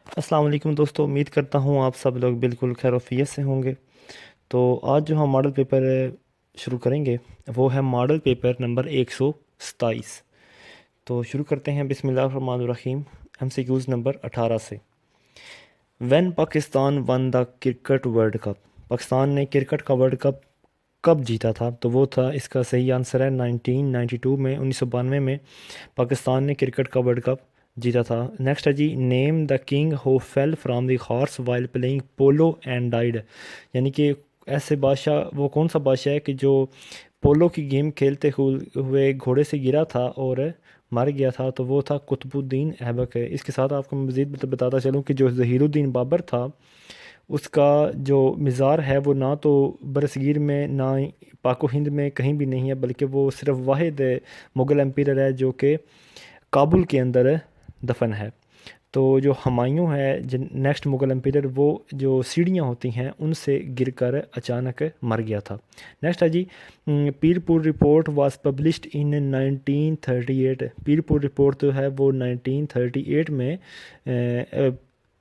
السلام علیکم دوستو، امید کرتا ہوں آپ سب لوگ بالکل خیر و عافیت سے ہوں گے۔ تو آج جو ہم ماڈل پیپر شروع کریں گے وہ ہے ماڈل پیپر نمبر 127۔ تو شروع کرتے ہیں، بسم اللہ الرحمن الرحیم۔ ایم سی کیوز نمبر 18 سے۔ When Pakistan one the cricket world cup, Pakistan نے کرکٹ کا ورلڈ کپ کب جیتا تھا؟ تو وہ تھا، اس کا صحیح آنسر ہے 1992 میں، 1992 میں پاکستان نے کرکٹ کا ورلڈ کپ جیتا تھا۔ نیکسٹ ہے جی، name the king who fell from the horse while playing polo and died, یعنی کہ ایسے بادشاہ، وہ کون سا بادشاہ ہے کہ جو پولو کی گیم کھیلتے ہوئے گھوڑے سے گرا تھا اور مر گیا تھا؟ تو وہ تھا قطب الدین ایبک ہے۔ اس کے ساتھ آپ کو میں مزید بتاتا چلوں کہ جو ظہیر الدین بابر تھا، اس کا جو مزار ہے وہ نہ تو برصغیر میں نہ پاک و ہند میں کہیں بھی نہیں ہے، بلکہ وہ صرف واحد مغل امپیرر ہے جو کہ کابل کے اندر دفن ہے۔ تو جو ہمایوں ہے نیکسٹ مغل امپیرر، وہ جو سیڑھیاں ہوتی ہیں ان سے گر کر اچانک مر گیا تھا۔ نیکسٹ ہے جی، پیر پور رپورٹ واز پبلشڈ ان 1938۔ پیر پور رپورٹ جو ہے وہ 1938 میں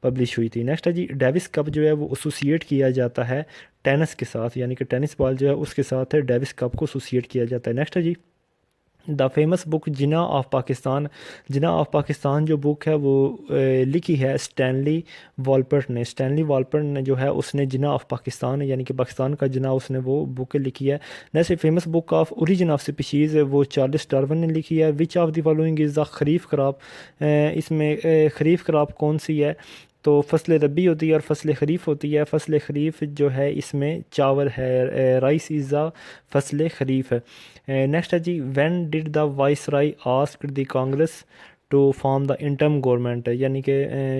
پبلش ہوئی تھی۔ نیکسٹ ہے جی، ڈیوس کپ جو ہے وہ ایسوسیٹ کیا جاتا ہے ٹینس کے ساتھ، یعنی کہ ٹینس بال جو ہے اس کے ساتھ ڈیوس کپ کو ایسوسیٹ کیا جاتا ہے۔ نیکسٹ ہے جی، دا فیمس بک جنا آف پاکستان۔ جنا آف پاکستان جو بک ہے وہ لکھی ہے اسٹینلی والپرٹ نے۔ اسٹینلی والپرٹ نے جو ہے اس نے جنا آف پاکستان، یعنی کہ پاکستان کا جنا، اس نے وہ بک لکھی ہے۔ جیسے famous book of origin of species وہ چارلس ڈارون نے لکھی ہے۔ Which of the following is the kharif crop, اس میں خریف کراپ کون سی ہے؟ تو فصل ربی ہوتی ہے اور فصل خریف ہوتی ہے۔ فصل خریف جو ہے اس میں چاول ہے، رائس از دا فصل خریف ہے۔ نیکسٹ ہے جی، when did the viceroy ask the Congress to form the interim government, یعنی کہ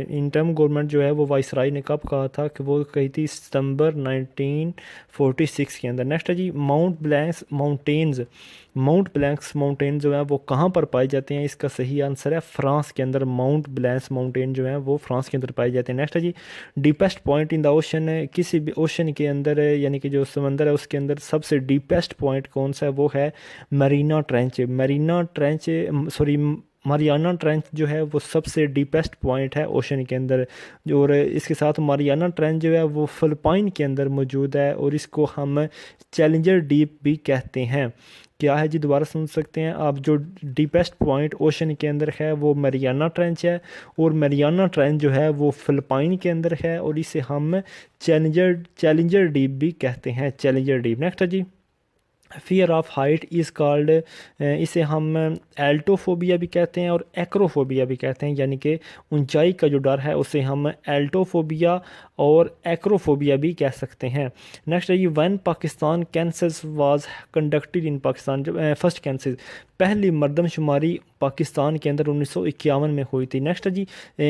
انٹرم گورنمنٹ جو ہے وہ وائس رائی نے کب کہا تھا؟ کہ وہ کہی تھی ستمبر 1946 کے اندر۔ نیکسٹ ہے جی، Mount Blanc's mountains. Mount Blanc's mountain جو ہے وہ کہاں پر پائے جاتے ہیں؟ اس کا صحیح آنسر ہے فرانس کے اندر۔ ماؤنٹ بلینکس ماؤنٹین جو ہے وہ فرانس کے اندر پائے جاتے ہیں۔ نیکسٹ ہے جی، ڈیپیسٹ پوائنٹ ان دا اوشن، کسی بھی اوشن کے اندر یعنی کہ جو سمندر ہے اس کے اندر سب سے ڈیپیسٹ پوائنٹ کون سا ہے؟ وہ ہے میرینا ٹرینچ۔ میرینا ٹرینچ سوری ماریانا ٹرینچ جو ہے وہ سب سے ڈیپیسٹ پوائنٹ ہے اوشن کے اندر، اور اس کے ساتھ ماریانا ٹرینچ جو ہے وہ فلپائن کے اندر موجود ہے، اور اس کو ہم چیلنجر ڈیپ بھی کہتے ہیں۔ کیا ہے جی؟ دوبارہ سن سکتے ہیں آپ؟ جو ڈیپیسٹ پوائنٹ اوشن کے اندر ہے وہ میریانا ٹرینچ ہے، اور میریانا ٹرینچ جو ہے وہ فلپائن کے اندر ہے، اور اسے ہم چیلنجر ڈیپ بھی کہتے ہیں، چیلنجر ڈیپ۔ نیکسٹ ہے جی، fear of height is called, اسے ہم ایلٹوفوبیا بھی کہتے ہیں اور ایکروفوبیا بھی کہتے ہیں، یعنی کہ اونچائی کا جو ڈر ہے اسے ہم ایلٹوفوبیا اور ایکروفوبیا بھی کہہ سکتے ہیں۔ نیکسٹ ہے جی، when Pakistan census was conducted in Pakistan, جب فرسٹ کینسس پہلی مردم شماری پاکستان کے اندر 1951 میں ہوئی تھی۔ نیکسٹ ہے جی،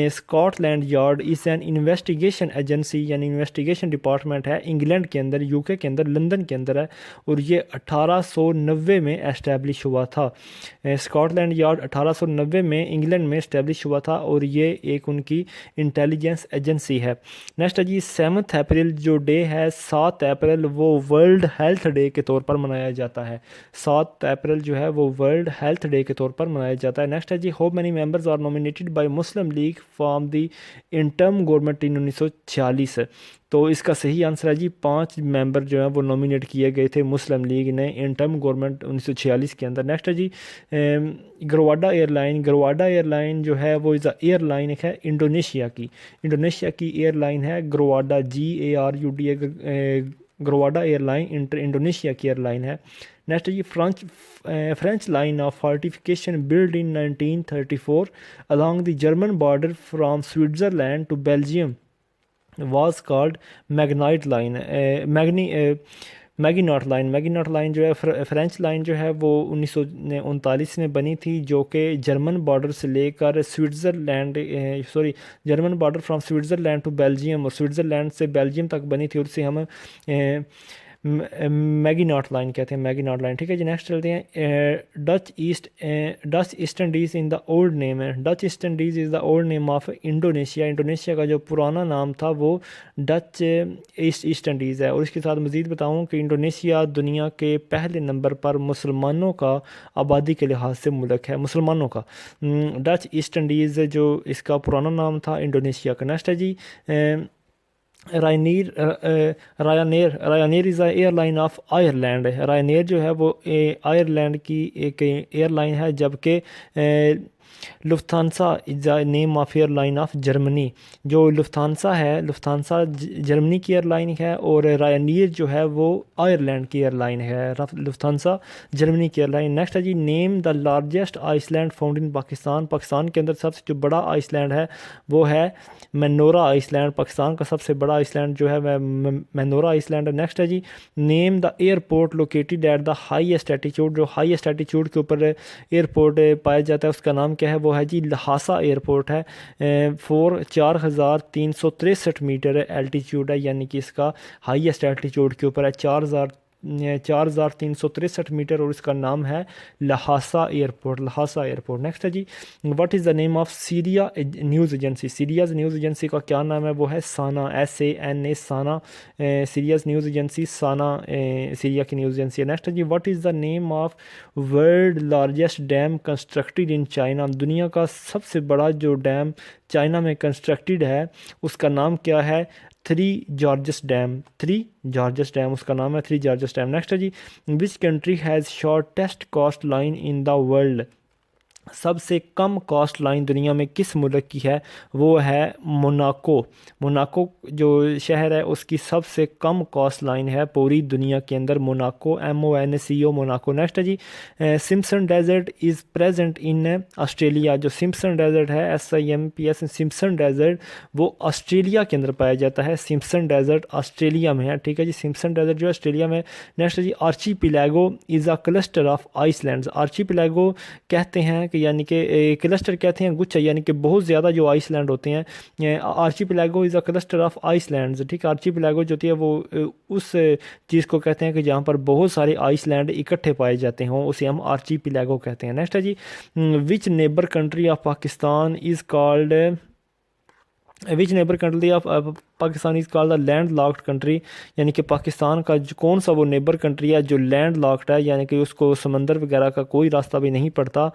Scotland Yard is an investigation agency, یعنی انویسٹیگیشن ڈپارٹمنٹ ہے انگلینڈ کے اندر، یو کے اندر، لندن کے اندر ہے، اور یہ 1890 میں اسٹیبلش ہوا تھا۔ اسکاٹ لینڈ یارڈ 1890 میں انگلینڈ میں اسٹیبلش ہوا تھا، اور یہ ایک ان کی انٹیلیجنس ایجنسی ہے۔ نیکسٹ ہے جی، 7 اپریل جو ڈے ہے، 7 اپریل وہ ورلڈ ہیلتھ ڈے کے طور پر منایا جاتا ہے۔ 7 اپریل جو ہے وہ ورلڈ ہیلتھ ڈے کے طور پر منایا جاتا ہے۔ نیکسٹ ہے جی، how many members are nominated by Muslim League from the interim government in 1946؟ تو اس کا صحیح آنسر ہے جی، 5 ممبر جو ہیں وہ نومینیٹ کیے گئے تھے مسلم لیگ نے انٹرم گورنمنٹ 1946 کے اندر۔ نیکسٹ ہے جی، Garuda airline. Garuda airline جو ہے وہ ایئر لائن ہے انڈونیشیا کی، انڈونیشیا کی ایئر لائن ہے Garuda, GARUDA، Garuda airline Indonesia کی ایئر لائن ہے۔ نیکسٹ ہے جی، French line of fortification build in 1934 along the German border from Switzerland to Belgium was called Maginot line, Maginot line. Maginot line جو ہے French line جو ہے وہ 1939 میں بنی تھی، جو کہ جرمن بارڈر سے لے کر German border from Switzerland to Belgium, اور سوئٹزرلینڈ سے بیلجیم تک بنی تھی، اور اسے ہم میگیناٹ لائن کہتے ہیں، میگیناٹ لائن، ٹھیک ہے جی۔ نیکسٹ چلتے ہیں، Dutch East Indies in the old name ہے، Dutch East Indies is the old name of Indonesia, Indonesia کا جو پرانا نام تھا وہ ڈچ ایسٹ انڈیز ہے۔ اور اس کے ساتھ مزید بتاؤں کہ انڈونیشیا دنیا کے پہلے نمبر پر مسلمانوں کا آبادی کے لحاظ سے ملک ہے، مسلمانوں کا۔ ڈچ ایسٹ انڈیز جو اس کا پرانا نام تھا انڈونیشیا کا۔ نیکسٹ ہے جی، Ryanair is a airline of Ireland, Ryanair جو ہے وہ آئرلینڈ کی ایک ایئر لائن ہے، جبکہ Lufthansa is the name of airline of Germany, جو لفتھانسا ہے، لفتھانسا جرمنی کی ایئر لائن ہے، اور رائنیر جو ہے وہ آئرلینڈ کی ایئر لائن ہے، لفتھانسا جرمنی کی ایئر لائن۔ نیکسٹ ہے جی، name the largest island found in Pakistan, Pakistan کے اندر سب سے جو بڑا آئس لینڈ ہے وہ ہے مینورا آئس لینڈ، پاکستان کا سب سے بڑا آئس لینڈ جو ہے وہ مینورا آئس لینڈ ہے۔ نیکسٹ ہے جی، name the airport located at the highest ایٹیچیوڈ، جو ہائیسٹ ایٹیچیوڈ کے اوپر ایئرپورٹ پایا جاتا ہے اس کا نام کیا ہے، وہ ہے جی لہاسا ایئرپورٹ ہے، 4363 میٹر الٹیچیوڈ ہے، یعنی کہ اس کا ہائیسٹ الٹیچیوڈ کے اوپر ہے 4363 میٹر، اور اس کا نام ہے Lhasa airport, Lhasa airport. Next ہے جی، what is the name of Syria news agency, Syria's news agency کا کیا نام ہے، وہ ہے SANA, SANA، SANA, Syria's news agency SANA Syria کی نیوز ایجنسی ہے۔ نیکسٹ ہے جی، what is the name of world largest dam constructed in China, دنیا کا سب سے بڑا جو ڈیم چائنا میں کنسٹرکٹیڈ ہے اس کا نام کیا ہے، Three Gorges Dam, Three Gorges Dam اس کا نام ہے، تھری جارجس ڈیم۔ نیکسٹ ہے جی، which country has shortest coastline in the world, سب سے کم کاسٹ لائن دنیا میں کس ملک کی ہے، وہ ہے موناکو، موناکو جو شہر ہے اس کی سب سے کم کاسٹ لائن ہے پوری دنیا کے اندر، موناکو، MONACO، موناکو۔ نیکسٹ ہے جی، Simpson Desert is present in Australia, جو سمپسن ڈیزرٹ ہے SIMPS، سمپسن ڈیزرٹ وہ آسٹریلیا کے اندر پایا جاتا ہے، سمپسن ڈیزرٹ آسٹریلیا میں ہے، ٹھیک ہے جی، سمپسن ڈیزرٹ جو ہے آسٹریلیا میں۔ نیکسٹ ہے جی، Archie پیلاگو is a cluster of ice lands, Archie پیلاگو کہتے ہیں کہ یعنی کہ کلسٹر کہتے ہیں گچھا، یعنی کہ بہت زیادہ جو آئس لینڈ ہوتے ہیں، Archie پیلاگو is a cluster of ice lands, ٹھیک ہے، آرچی پیلاگو جو ہوتی ہے وہ اس چیز کو کہتے ہیں کہ جہاں پر بہت سارے آئس لینڈ اکٹھے پائے جاتے ہوں، اسے ہم آرچی پیلاگو کہتے ہیں۔ نیکسٹ ہے جی، which neighbour country of Pakistan is called, which neighbour country of Pakistan is called the landlocked country, یعنی کہ پاکستان کا کون سا وہ نیبر کنٹری ہے جو لینڈ لاکڈ ہے، یعنی کہ اس کو سمندر وغیرہ کا کوئی راستہ بھی نہیں پڑتا،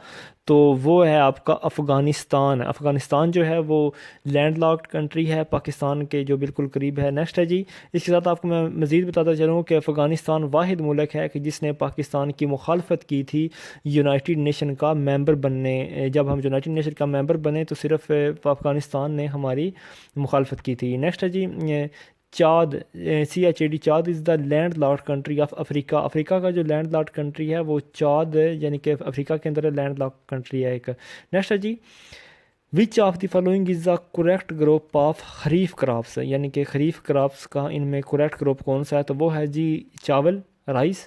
تو وہ ہے آپ کا افغانستان۔ افغانستان جو ہے وہ لینڈ لاکڈ کنٹری ہے پاکستان کے جو بالکل قریب ہے۔ نیکسٹ ہے جی، اس کے ساتھ آپ کو میں مزید بتاتا چلوں کہ افغانستان واحد ملک ہے کہ جس نے پاکستان کی مخالفت کی تھی یونائٹڈ نیشن کا ممبر بننے، جب ہم یونائٹڈ نیشن کا ممبر بنے تو صرف افغانستان نے ہماری مخالفت کی تھی۔ نیکسٹ ہے جی، Chad, CHAD، Chad is the landlocked country of Africa, Africa کا جو لینڈ لاکڈ کنٹری ہے وہ چاد ہے، یعنی کہ افریقہ کے اندر لینڈ لاکڈ کنٹری ہے ایک۔ نیکسٹ ہے جی، which of the following is the correct group of kharif crops, یعنی کہ خریف کراپس کا ان میں کریکٹ گروپ کون سا ہے، تو وہ ہے جی چاول، رائس،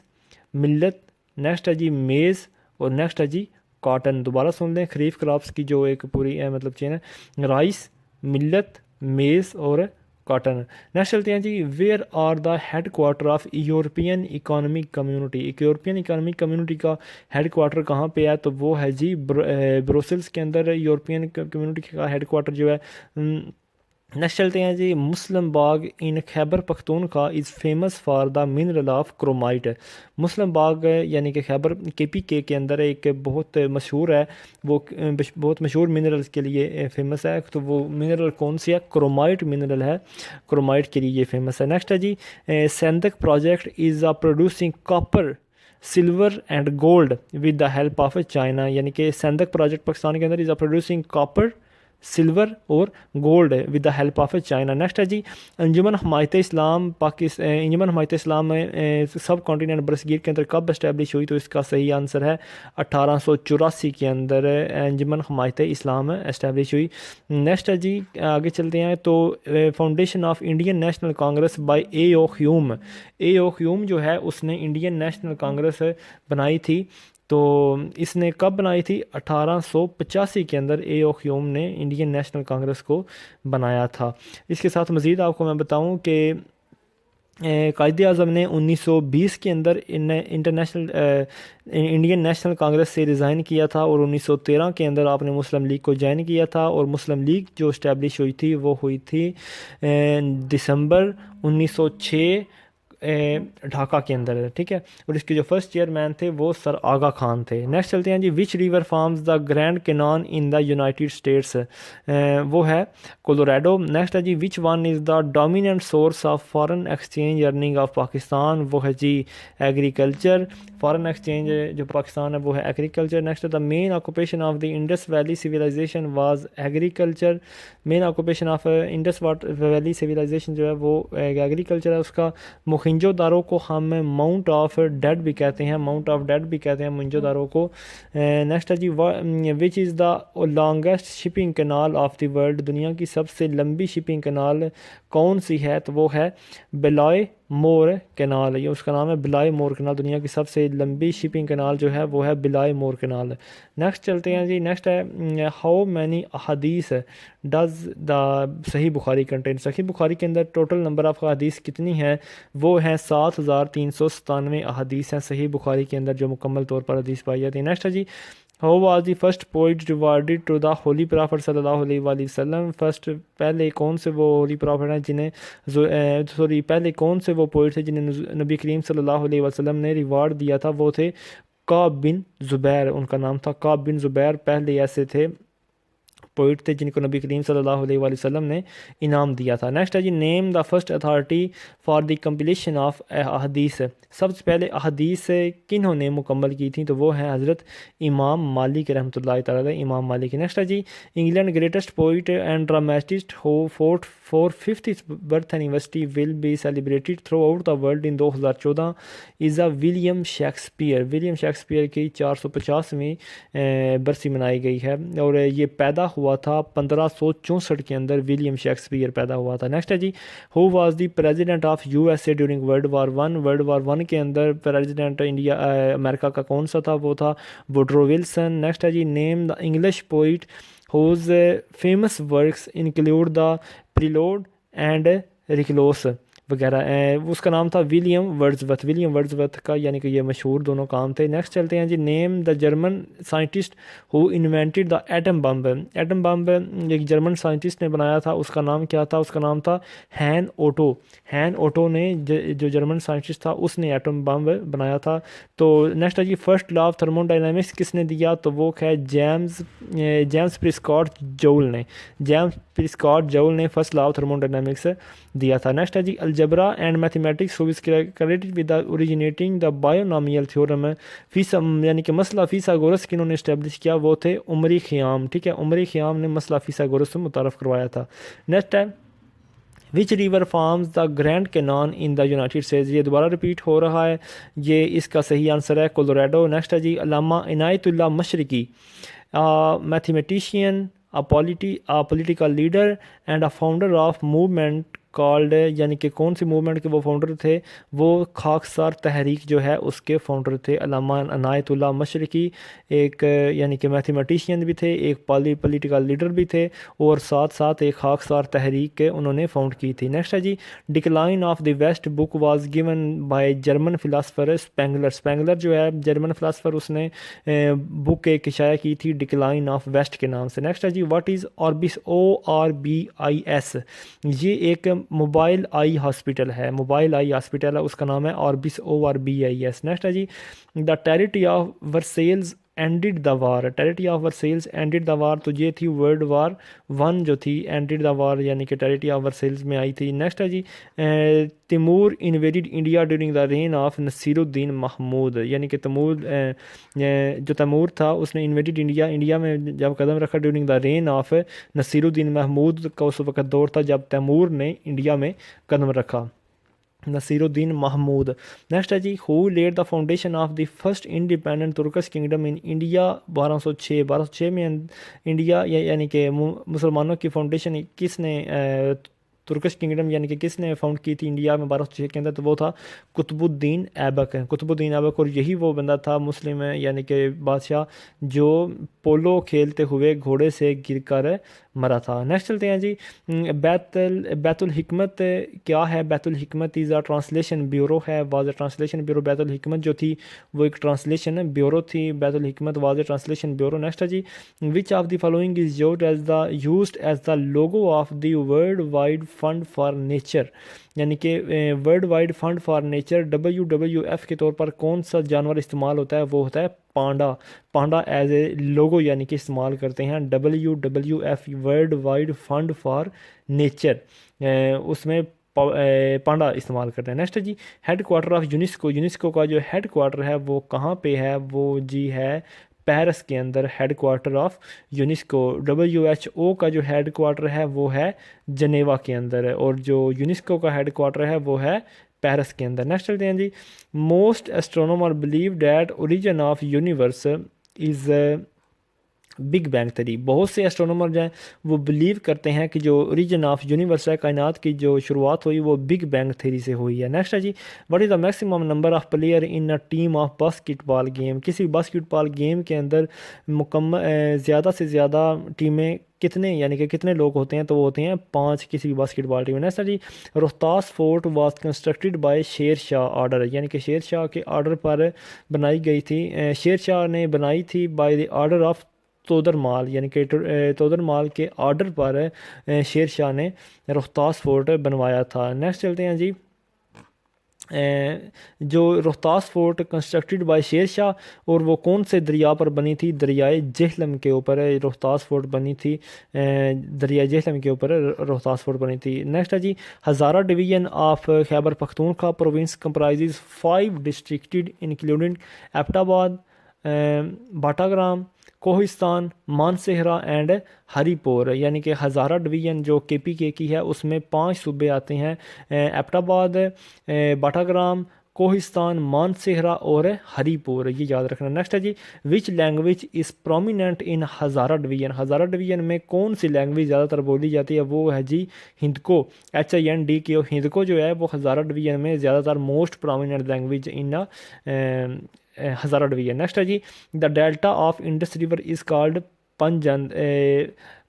ملت، نیکسٹ ہے جی میز، اور نیکسٹ ہے جی کاٹن۔ دوبارہ سن لیں، خریف کراپس کی جو ایک پوری مطلب چین ہے، رائس، ملت، میز اور کاٹن۔ نیکسٹ چلتے ہیں جی، where are the headquarter of European economic community, ایک یورپین اکانومک کمیونٹی کا ہیڈ کوارٹر کہاں پہ ہے، تو وہ ہے جی بروسلز کے اندر یورپین کمیونٹی کا ہیڈ کوارٹر جو ہے۔ نیکسٹ چلتے ہیں جی، Muslim Bagh in Khyber Pakhtunkhwa is famous for the mineral of chromite, Muslim Bagh یعنی کہ خیبر KPK کے اندر ایک بہت مشہور ہے، وہ بہت مشہور منرلز کے لیے فیمس ہے، تو وہ منرل کون سی ہے، کرومائٹ منرل ہے، کرومائٹ کے لیے یہ فیمس ہے۔ نیکسٹ ہے جی، Saindak project is a producing copper, silver and gold with the help of China, یعنی کہ سیندک پروجیکٹ پاکستان کے اندر is a producing copper, silver اور gold with the help of China. Next ہے جی، انجمن حمایت اسلام انجمن حمایت اسلام میں سب کانٹیننٹ برصغیر کے اندر کب اسٹیبلش ہوئی، تو اس کا صحیح آنسر ہے 1884 کے اندر انجمن حمایت اسلام اسٹیبلش ہوئی۔ نیکسٹ ہے جی، آگے چلتے ہیں، تو foundation of Indian national Congress by A.O. ہیوم، A.O. ہیوم جو ہے اس نے انڈین نیشنل کانگریس بنائی تھی، تو اس نے کب بنائی تھی، 1885 کے اندر A.O. ہیوم نے انڈین نیشنل کانگریس کو بنایا تھا۔ اس کے ساتھ مزید آپ کو میں بتاؤں کہ قائد اعظم نے 1920 کے اندر انڈین نیشنل کانگریس سے ریزائن کیا تھا، اور 1913 کے اندر آپ نے مسلم لیگ کو جوائن کیا تھا، اور مسلم لیگ جو اسٹیبلش ہوئی تھی وہ ہوئی تھی دسمبر 1906 ڈھاکہ کے اندر، ٹھیک ہے، اور اس کے جو فرسٹ چیئرمین تھے وہ سر آغا خان تھے۔ نیکسٹ چلتے ہیں جی، which river forms the Grand Canyon in the United States, وہ ہے کولوریڈو۔ نیکسٹ ہے جی، which one is the dominant source of foreign exchange earning of Pakistan, وہ ہے جی ایگریکلچر، فارن ایکسچینج جو پاکستان ہے وہ ہے agriculture. Next the main occupation of the Indus valley civilization was agriculture, main occupation of Indus valley civilization جو ہے وہ ایگریکلچر ہے اس کا۔ موہنجو دارو کو ہم ماؤنٹ آف ڈیڈ بھی کہتے ہیں، ماؤنٹ آف ڈیڈ بھی کہتے ہیں موہنجو دارو کو۔ نیکسٹ ہے جی، which is the longest shipping canal of the world, دنیا کی سب سے لمبی شپنگ کنال کون سی ہے؟ تو وہ ہے بلائے مور کنال، یہ اس کا نام ہے بلائے مور کنال، دنیا کی سب سے لمبی شپنگ کنال جو ہے وہ ہے بلائے مور کنال۔ نیکسٹ چلتے ہیں جی، نیکسٹ ہے ہاؤ مینی احادیث ڈز دا صحیح بخاری کنٹین، صحیح بخاری کے اندر ٹوٹل نمبر آف احادیث کتنی ہیں؟ وہ ہیں 7397 احادیث ہیں صحیح بخاری کے اندر جو مکمل طور پر حدیث پائی جاتی ہے۔ نیکسٹ ہے جی، who was the first poet rewarded to the holy prophet صلی اللہ علیہ وآلہ وسلم، فرسٹ پہلے کون سے وہ ہولی پرافٹ ہیں جنہیں پہلے کون سے وہ پوئٹ تھے جنہیں نبی کریم صلی اللہ علیہ وسلم نے ریوارڈ دیا تھا؟ وہ تھے کعب بن زبیر، ان کا نام تھا کعب بن زبیر، پہلے ایسے تھے پوئٹ تھے جن کو نبی کریم صلی اللہ علیہ وآلہ وسلم نے انعام دیا تھا۔ نیکسٹ ہے جی، name the first authority for the compilation of احادیث، سب سے پہلے احادیث کنہوں نے مکمل کی تھیں؟ تو وہ ہیں حضرت امام مالک رحمۃ اللہ تعالیٰ علیہ، امام مالک۔ نیکسٹ ہے جی، England greatest poet and dramatist who fort four 50th birth anniversary will be celebrated throughout the world in 2014 is a William Shakespeare, William Shakespeare کی 450ویں برسی منائی گئی ہے، اور یہ پیدا ہوا تھا 1564 کے اندر ولیم شیکسپیئر پیدا ہوا تھا۔ نیکسٹ ہے جی، who was the president of U S A during world war one, world war one کے اندر پریزیڈنٹ انڈیا امریکہ کا کون سا تھا؟ وہ تھا ووڈرو ولسن۔ نیکسٹ ہے جی، name the English poet whose famous works include the Prelude and Recluse وغیرہ، اس کا نام تھا ولیم ورڈزورتھ، ولیم ورڈزورتھ کا یعنی کہ یہ مشہور دونوں کام تھے۔ نیکسٹ چلتے ہیں جی، name the German scientist who invented the atom bomb, atom bomb ایک جرمن سائنٹسٹ نے بنایا تھا، اس کا نام کیا تھا؟ اس کا نام تھا ہین اوٹو، ہین اوٹو نے جو جرمن سائنٹسٹ تھا اس نے ایٹم بمب بنایا تھا۔ تو نیکسٹ ہے جی، first law of thermodynamics کس نے دیا؟ تو وہ ہے جیمز پرسکاٹ جول نے، جیمز پرسکاٹ جول نے first law of thermodynamics دیا تھا۔ نیکسٹ ہے جی، algebra and mathematics who is credited with originating the binomial theorem, یعنی کہ مسئلہ فیثاغورس کنہوں نے اسٹیبلش کیا؟ وہ تھے عمری خیام، ٹھیک ہے، عمری خیام نے مسئلہ فیثاغورس سے متعارف کروایا تھا۔ نیکسٹ ہے which river forms the Grand Canyon in the United States, یہ دوبارہ ریپیٹ ہو رہا ہے، یہ اس کا صحیح آنسر ہے کولوریڈو۔ نیکسٹ ہے جی، علامہ عنایت اللہ مشرقی، mathematician, political leader and a founder of movement called, یعنی کہ کون سی موومنٹ کے وہ فاؤنڈر تھے؟ وہ خاکسار تحریک جو ہے اس کے فاؤنڈر تھے علامہ عنایت اللہ مشرقی، ایک یعنی کہ میتھمیٹیشین بھی تھے، ایک پولیٹیکل لیڈر بھی تھے، اور ساتھ ساتھ ایک خاکسار تحریک انہوں نے فاؤنڈ کی تھی۔ نیکسٹ ہے جی، decline of the West book was given by German philosopher Spengler, Spengler جو ہے جرمن فلاسفر، اس نے بک ایک شائع کی تھی ڈکلائن آف ویسٹ کے نام سے۔ نیکسٹ ہے جی، واٹ از آربس، ORBIS، یہ ایک موبائل آئی ہاسپٹل ہے، موبائل آئی ہاسپٹل ہے، اس کا نام ہے آربس ORBIS۔ نیکسٹ ہے جی، the territory of Versailles ended the war, territory of Versailles ended the war, تو یہ تھی ورلڈ وار ون جو تھی، اینڈڈ دا وار یعنی کہ ٹیریٹری آف ورسیلز میں آئی تھی۔ نیکسٹ ہے جی، Timur invaded India during the reign of Nasiruddin Mahmud, یعنی کہ جو تیمور تھا اس نے انویڈیڈ انڈیا میں جب قدم رکھا during the reign of Nasiruddin Mahmud کا اس وقت دور تھا جب تیمور نے انڈیا میں قدم رکھا، نصیر الدین محمود۔ نیکسٹ ہے جی، who led the foundation of the first independent Turkish kingdom in India, 1206 میں انڈیا یعنی کہ مسلمانوں کی فاؤنڈیشن کس نے ترکش کنگڈم یعنی کہ کس نے فاؤنڈ کی تھی انڈیا میں 1206 کے اندر؟ تو وہ تھا قطب الدین ایبک، قطب الدین ایبک، اور یہی وہ بندہ تھا مسلم یعنی کہ بادشاہ جو پولو کھیلتے ہوئے گھوڑے سے گر کر مرا تھا. نیکسٹ چلتے ہیں جی. بیت الحکمت کیا ہے؟ بیت الحکمت از اے ٹرانسلیشن بیورو ہے. Was a translation bureau. بیت الحکمت جو تھی وہ ایک ٹرانسلیشن بیورو تھی. Bayt Alhikma was a translation bureau. Next ہے جی. Which of the following is used as the logo of the World Wide Fund for Nature? یعنی کہ World Wide Fund for Nature WWF کے طور پر کون سا جانور استعمال ہوتا ہے؟ وہ ہوتا ہے panda. Panda as a logo یعنی کہ استعمال کرتے ہیں. WWF World Wide Fund for Nature اس میں پانڈا استعمال کرتے ہیں. نیکسٹ جی. Headquarter of UNESCO. UNESCO کا جو ہیڈ کوارٹر ہے وہ کہاں پہ ہے؟ وہ جی ہے پیرس کے اندر headquarter of UNESCO. WHO کا جو ہیڈ کوارٹر ہے وہ ہے جنیوا کے اندر ہے، اور جو یونیسکو کا ہیڈ کوارٹر ہے وہ ہے پیرس کے اندر. نیکسٹ چلتے ہیں جی. Most astronomer believe that origin of universe is big bang theory. بہت سے اسٹرونومر جو ہیں وہ بلیو کرتے ہیں کہ جو اوریجن آف یونیورس ہے، کائنات کی جو شروعات ہوئی وہ بگ بینگ تھیری سے ہوئی ہے. نیکسٹ ہے جی. What is the maximum number of player in a team of basketball game? کسی باسکٹ بال گیم کے اندر زیادہ سے زیادہ ٹیمیں کتنے یعنی کہ کتنے لوگ ہوتے ہیں؟ تو وہ ہوتے ہیں 5 کسی بھی باسکٹ بال ٹیم میں. نیکسٹ جی. Rohtas fort was constructed by Sher Shah order. یعنی کہ شیر شاہ کے آرڈر پر بنائی گئی تھی. شیر شاہ نے بنائی تھی بائی دی آرڈر آف تودر مال، یعنی کہ تودر مال کے آرڈر پر شیر شاہ نے روہتاس فورٹ بنوایا تھا. نیکسٹ چلتے ہیں جی. جو Rohtas fort constructed by Sher شاہ، اور وہ کون سے دریا پر بنی تھی؟ دریائے جہلم کے اوپر روہتاس فورٹ بنی تھی. دریائے جہلم کے اوپر روہتاس فورٹ بنی تھی. نیکسٹ ہے جی. Hazara division of Khyber Pakhtunkhwa province comprises 5 districts including Abbottabad, Batagram, Kohistan, Mansehra and Haripur. یعنی کہ ہزارہ ڈویژن جو KPK کی ہے اس میں 5 صوبے آتے ہیں: ایبٹ آباد، باٹاگرام، کوہستان، مانسہرہ اور ہری پور. یہ یاد رکھنا. نیکسٹ ہے جی. Which language is prominent in Hazara division? Hazara division میں کون سی لینگویج زیادہ تر بولی جاتی ہے؟ وہ ہے جی ہندکو. HINDKO. ہندکو جو ہے وہ ہزارہ ڈویژن میں زیادہ تر most prominent language in Hazara division. Next ہے جی. The delta of Indus river is called Panjnad.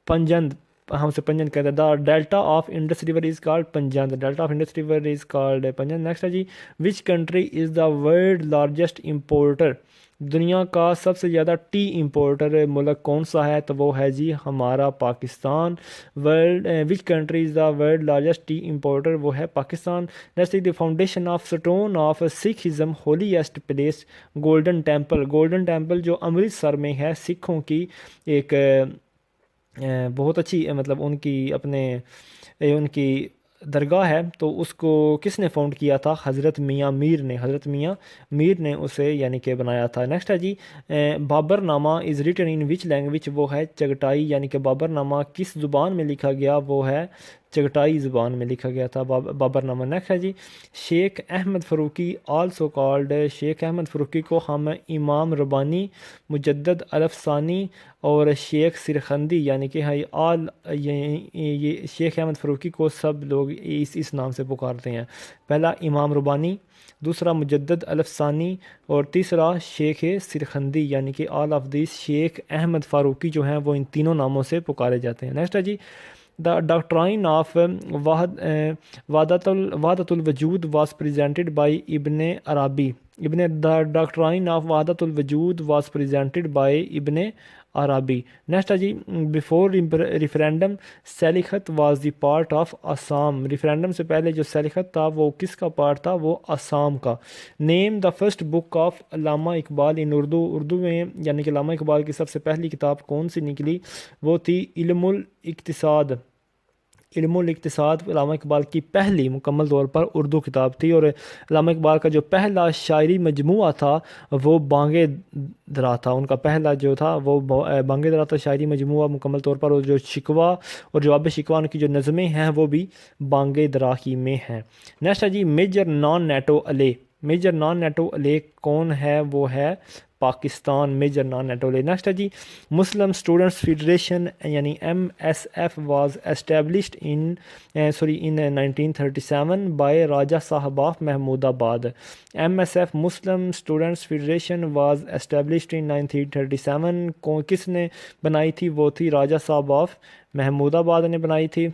Panjnad ہم سے پنجند کہتے ہیں. The delta of Indus river is called Panjnad. Delta of Indus river is called Panjnad. Next ہے جی. Which country is the world largest importer? دنیا کا سب سے زیادہ ٹی امپورٹر ملک کون سا ہے؟ تو وہ ہے جی ہمارا پاکستان. وچ country is the world largest T importer? وہ ہے Pakistan. Next the foundation of stone of Sikhism holiest place? Golden temple. Golden temple جو امرتسر میں ہے سکھوں کی ایک بہت اچھی مطلب ان کی درگاہ ہے. تو اس کو کس نے فاؤنڈ کیا تھا؟ حضرت میاں میر نے. حضرت میاں میر نے اسے یعنی کہ بنایا تھا. نیکسٹ ہے جی. بابر نامہ is written in which language? وہ ہے چگٹائی. یعنی کہ بابر نامہ کس زبان میں لکھا گیا؟ وہ ہے چگٹائی زبان میں لکھا گیا تھا بابر نامہ. نیکسٹ ہے جی. شیخ احمد فاروقی آلسو کالڈ؟ شیخ احمد فاروقی کو ہم امام ربانی، مجدد الف ثانی اور شیخ سرخندی یعنی کہ یہ شیخ احمد فاروقی کو سب لوگ اس نام سے پکارتے ہیں. پہلا امام ربانی، دوسرا مجدد الف ثانی اور تیسرا شیخ سرخندی. یعنی کہ آل آف دیس شیخ احمد فاروقی جو ہیں وہ ان تینوں ناموں سے پکارے جاتے ہیں. نیکسٹ ہے جی. دا ڈاکٹرائن آف وحدت الوجود واز پریزنٹڈ بائی ابن عربی. دا ڈاکٹرائن آف وحدت الوجود واز پریزنٹڈ بائی ابن عربی. نیکسٹ ہے جی. Before referendum Sylhet was the part of Assam. Referendum سے پہلے جو سلجوقیت تھا وہ کس کا پارٹ تھا؟ وہ آسام کا. نیم دا فرسٹ بک آف علامہ اقبال ان اردو. اردو میں یعنی کہ علامہ اقبال کی سب سے پہلی کتاب کون سی نکلی؟ وہ تھی علم الاقتصاد. علم الاقتصاد علامہ اقبال کی پہلی مکمل طور پر اردو کتاب تھی. اور علامہ اقبال کا جو پہلا شاعری مجموعہ تھا وہ بانگ درا تھا. ان کا پہلا جو تھا وہ بانگ درا تھا شاعری مجموعہ مکمل طور پر. اور جو شکوہ اور جواب شکوہ ان کی جو نظمیں ہیں وہ بھی بانگ درا ہی میں ہیں. نیکسٹ ہے جی. Major non NATO ally. Major non NATO ally کون ہے؟ وہ ہے Pakistan. Major non NATO ally. Next ہے جی. مسلم اسٹوڈنٹس فیڈریشن یعنی MSF was established in 1937 by Raja Sahib of Mahmudabad. MSF Muslim students federation was established in 1937 کس نے بنائی تھی؟ وہ تھی راجہ صاحب آف محمود آباد نے بنائی تھی۔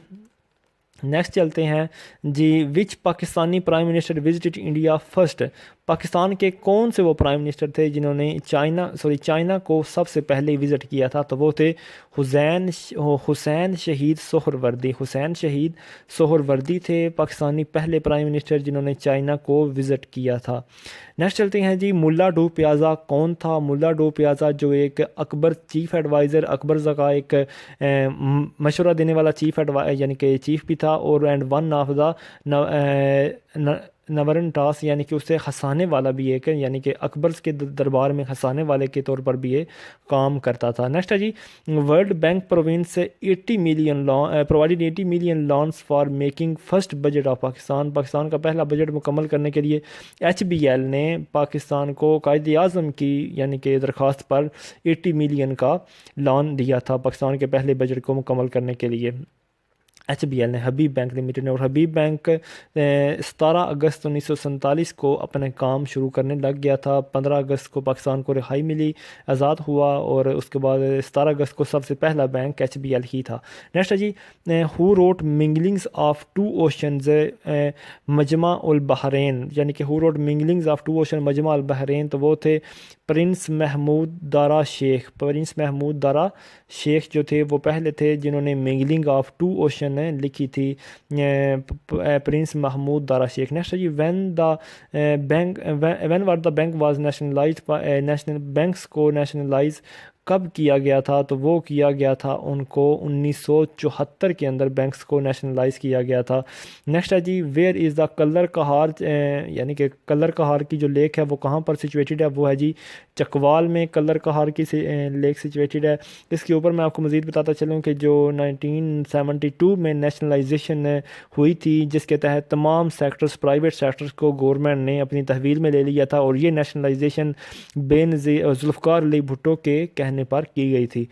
نیکسٹ چلتے ہیں جی، which Pakistani prime minister visited India first? Pakistan کے کون سے وہ پرائم منسٹر تھے جنہوں نے چائنا کو سب سے پہلے وزٹ کیا تھا؟ تو وہ تھے حسین شہید سہروردی۔ حسین شہید سہروردی تھے پاکستانی پہلے پرائم منسٹر جنہوں نے چائنا کو وزٹ کیا تھا۔ نیکسٹ چلتے ہیں جی، ملا ڈو پیازا کون تھا؟ ملا ڈو پیازا جو ایک اکبر چیف ایڈوائزر، اکبر کا ایک مشورہ دینے والا چیف یعنی کہ چیف بھی تھا، اور and one of the Navratnas یعنی کہ اسے ہنسانے والا بھی ایک، یعنی کہ اکبر کے دربار میں ہنسانے والے کے طور پر بھی یہ کام کرتا تھا۔ نیکسٹ ہے جی، ورلڈ بینک پروونس سے 80 million provided 80 million loans for making first budget of Pakistan. Pakistan کا پہلا بجٹ مکمل کرنے کے لیے HBL نے پاکستان کو قائد اعظم کی یعنی کہ درخواست پر 80 ملین کا لون دیا تھا پاکستان کے پہلے بجٹ کو مکمل کرنے کے لیے۔ HBL نے، حبیب بینک لمیٹڈ نے، اور حبیب بینک 17 اگست 1947 کو اپنے کام شروع کرنے لگ گیا تھا۔ 15 اگست کو پاکستان کو رہائی ملی، آزاد ہوا، اور اس کے بعد 17 اگست کو سب سے پہلا بینک HBL ہی تھا۔ نیکسٹ ہے جی، ہو روٹ منگلنگز آف ٹو اوشنز مجمع البحرین، یعنی کہ ہو روٹ منگلنگز آف ٹو اوشن مجمع البحرین، تو وہ تھے پرنس محمود دارا شیخ۔ پرنس محمود دارا شیخ جو تھے وہ پہلے تھے جنہوں نے منگلنگ آف ٹو اوشن لکھی تھی، پرنس محمود دارا شیخ۔ نیکسٹ ہے جی، when were the bank was nationalised, national banks کو نیشنلائز کب کیا گیا تھا؟ تو وہ کیا گیا تھا ان کو 1974 کے اندر بینکس کو نیشنلائز کیا گیا تھا۔ نیکسٹ ہے جی، ویئر از دا کلر کہار، یعنی کہ کلر کہار کی جو لیک ہے وہ کہاں پر سچویٹڈ ہے؟ وہ ہے جی چکوال میں کلر کہار کی لیک سچویٹڈ ہے۔ اس کے اوپر میں آپ کو مزید بتاتا چلوں کہ جو 1972 میں نیشنلائزیشن ہوئی تھی، جس کے تحت تمام سیکٹرز، پرائیویٹ سیکٹرز کو گورنمنٹ نے اپنی تحویل میں لے لیا تھا، اور یہ نیشنلائزیشن ذوالفقار علی بھٹو کے کہنے پر کی گئی تھی۔